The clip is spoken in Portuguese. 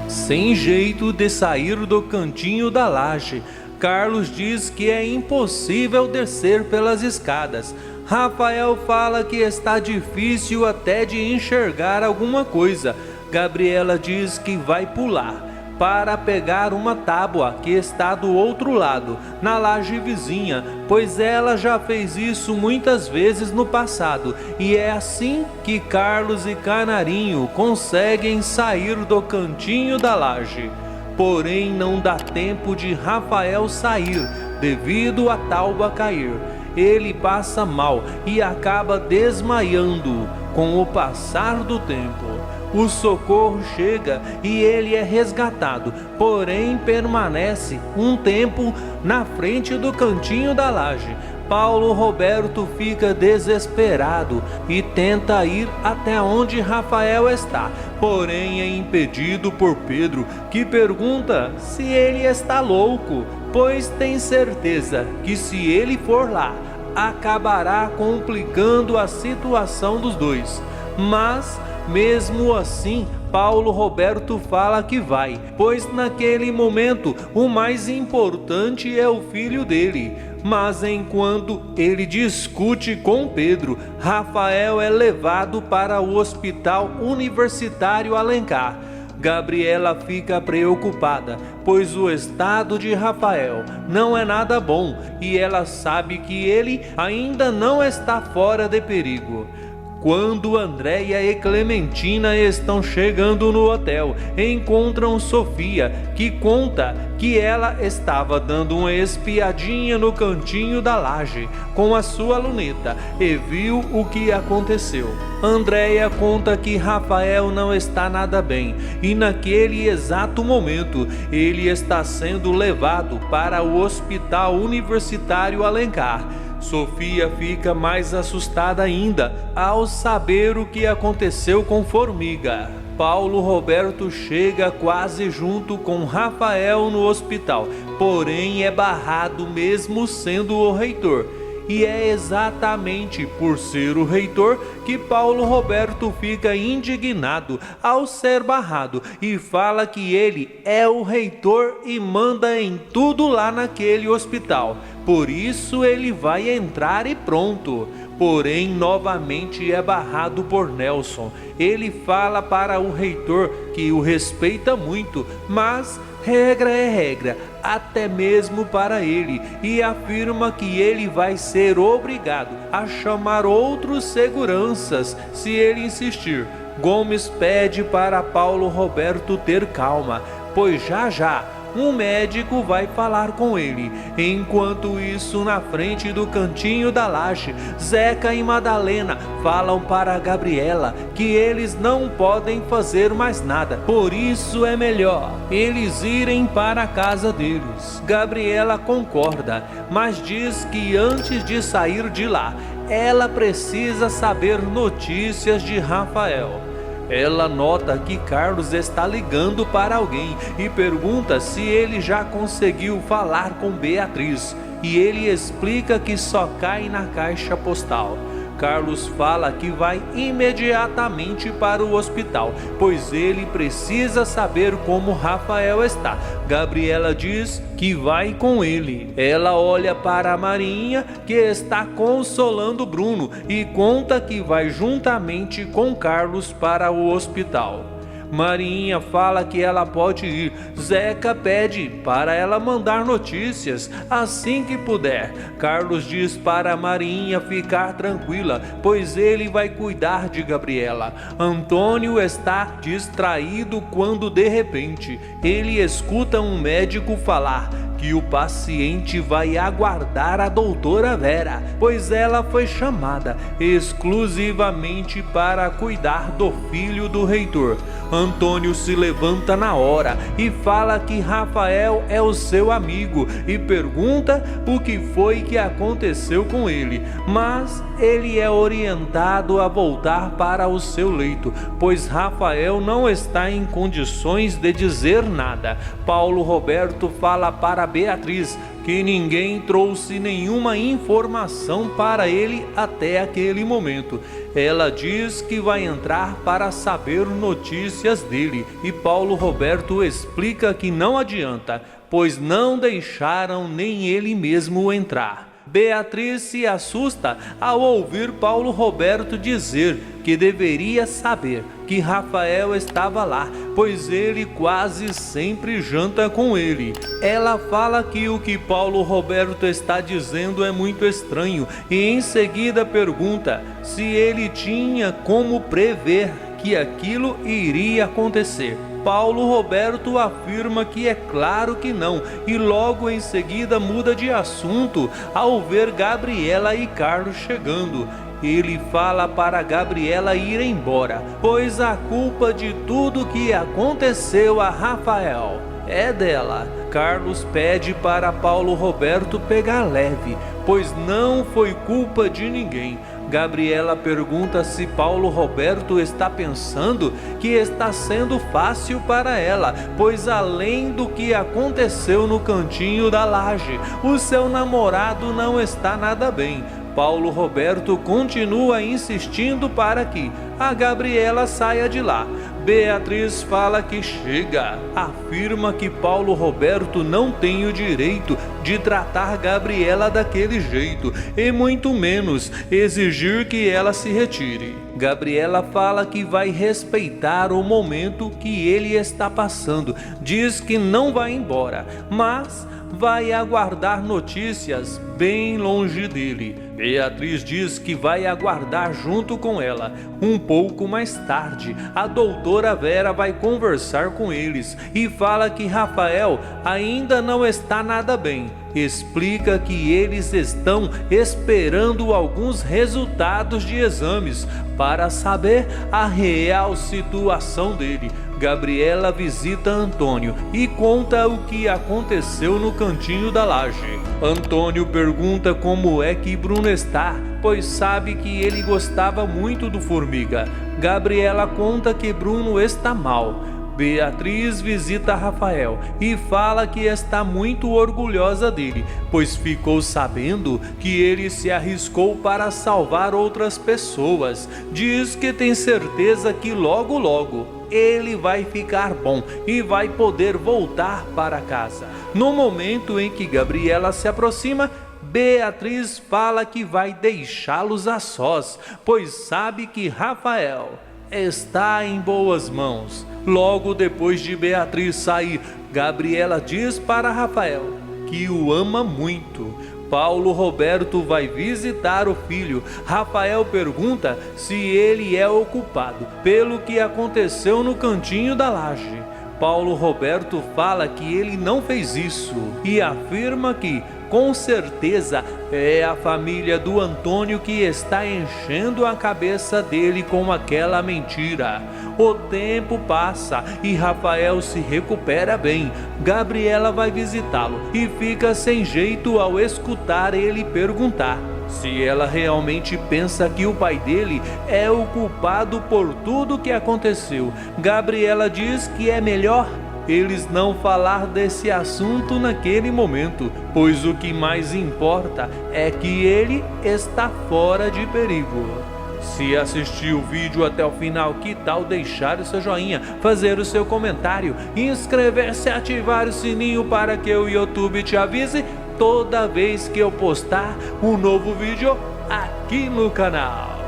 sem jeito de sair do cantinho da laje. Carlos diz que é impossível descer pelas escadas. Rafael fala que está difícil até de enxergar alguma coisa. Gabriela diz que vai pular para pegar uma tábua que está do outro lado, na laje vizinha, pois ela já fez isso muitas vezes no passado, e é assim que Carlos e Canarinho conseguem sair do cantinho da laje. Porém, não dá tempo de Rafael sair, devido à tábua cair. Ele passa mal e acaba desmaiando com o passar do tempo. O socorro chega e ele é resgatado, porém permanece um tempo na frente do cantinho da laje. Paulo Roberto fica desesperado e tenta ir até onde Rafael está, porém é impedido por Pedro, que pergunta se ele está louco, pois tem certeza que se ele for lá, acabará complicando a situação dos dois. Mas mesmo assim, Paulo Roberto fala que vai, pois naquele momento o mais importante é o filho dele. Mas enquanto ele discute com Pedro, Rafael é levado para o Hospital Universitário Alencar. Gabriela fica preocupada, pois o estado de Rafael não é nada bom e ela sabe que ele ainda não está fora de perigo. Quando Andréia e Clementina estão chegando no hotel, encontram Sofia, que conta que ela estava dando uma espiadinha no cantinho da laje com a sua luneta e viu o que aconteceu. Andréia conta que Rafael não está nada bem e naquele exato momento ele está sendo levado para o Hospital Universitário Alencar. Sofia fica mais assustada ainda ao saber o que aconteceu com Formiga. Paulo Roberto chega quase junto com Rafael no hospital, porém é barrado mesmo sendo o reitor. E é exatamente por ser o reitor que Paulo Roberto fica indignado ao ser barrado e fala que ele é o reitor e manda em tudo lá naquele hospital. Por isso ele vai entrar e pronto. Porém, novamente é barrado por Nelson. Ele fala para o reitor que o respeita muito, mas regra é regra, até mesmo para ele, e afirma que ele vai ser obrigado a chamar outros seguranças se ele insistir. Gomes pede para Paulo Roberto ter calma, pois já um médico vai falar com ele. Enquanto isso, na frente do cantinho da laje, Zeca e Madalena falam para Gabriela que eles não podem fazer mais nada, por isso é melhor eles irem para a casa deles. Gabriela concorda, mas diz que antes de sair de lá, ela precisa saber notícias de Rafael. Ela nota que Carlos está ligando para alguém e pergunta se ele já conseguiu falar com Beatriz, e ele explica que só cai na caixa postal. Carlos fala que vai imediatamente para o hospital, pois ele precisa saber como Rafael está. Gabriela diz que vai com ele. Ela olha para a Marinha, que está consolando Bruno, e conta que vai juntamente com Carlos para o hospital. Marinha fala que ela pode ir. Zeca pede para ela mandar notícias assim que puder. Carlos diz para Marinha ficar tranquila, pois ele vai cuidar de Gabriela. Antônio está distraído quando de repente ele escuta um médico falar que o paciente vai aguardar a doutora Vera, pois ela foi chamada exclusivamente para cuidar do filho do reitor. Antônio se levanta na hora e fala que Rafael é o seu amigo e pergunta o que foi que aconteceu com ele, mas ele é orientado a voltar para o seu leito, pois Rafael não está em condições de dizer nada. Paulo Roberto fala para Beatriz que ninguém trouxe nenhuma informação para ele até aquele momento. Ela diz que vai entrar para saber notícias dele, e Paulo Roberto explica que não adianta, pois não deixaram nem ele mesmo entrar. Beatriz se assusta ao ouvir Paulo Roberto dizer que deveria saber que Rafael estava lá, pois ele quase sempre janta com ele. Ela fala que o que Paulo Roberto está dizendo é muito estranho e em seguida pergunta se ele tinha como prever que aquilo iria acontecer. Paulo Roberto afirma que é claro que não, e logo em seguida muda de assunto ao ver Gabriela e Carlos chegando. Ele fala para Gabriela ir embora, pois a culpa de tudo que aconteceu a Rafael é dela. Carlos pede para Paulo Roberto pegar leve, pois não foi culpa de ninguém. Gabriela pergunta se Paulo Roberto está pensando que está sendo fácil para ela, pois além do que aconteceu no cantinho da laje, o seu namorado não está nada bem. Paulo Roberto continua insistindo para que a Gabriela saia de lá. Beatriz fala que chega, afirma que Paulo Roberto não tem o direito de tratar Gabriela daquele jeito e muito menos exigir que ela se retire. Gabriela fala que vai respeitar o momento que ele está passando, diz que não vai embora, mas vai aguardar notícias bem longe dele. Beatriz diz que vai aguardar junto com ela. Um pouco mais tarde, a doutora Vera vai conversar com eles e fala que Rafael ainda não está nada bem. Explica que eles estão esperando alguns resultados de exames para saber a real situação dele. Gabriela visita Antônio e conta o que aconteceu no cantinho da laje. Antônio pergunta como é que Bruno está, pois sabe que ele gostava muito do Formiga. Gabriela conta que Bruno está mal. Beatriz visita Rafael e fala que está muito orgulhosa dele, pois ficou sabendo que ele se arriscou para salvar outras pessoas. Diz que tem certeza que logo ele vai ficar bom e vai poder voltar para casa. No momento em que Gabriela se aproxima, Beatriz fala que vai deixá-los a sós, pois sabe que Rafael está em boas mãos. Logo depois de Beatriz sair, Gabriela diz para Rafael que o ama muito. Paulo Roberto vai visitar o filho. Rafael pergunta se ele é o culpado pelo que aconteceu no cantinho da laje. Paulo Roberto fala que ele não fez isso e afirma que, com certeza, é a família do Antônio que está enchendo a cabeça dele com aquela mentira. O tempo passa e Rafael se recupera bem. Gabriela vai visitá-lo e fica sem jeito ao escutar ele perguntar se ela realmente pensa que o pai dele é o culpado por tudo que aconteceu. Gabriela diz que é melhor eles não falar desse assunto naquele momento, pois o que mais importa é que ele está fora de perigo. Se assistiu o vídeo até o final, que tal deixar o seu joinha, fazer o seu comentário, inscrever-se e ativar o sininho para que o YouTube te avise toda vez que eu postar um novo vídeo aqui no canal.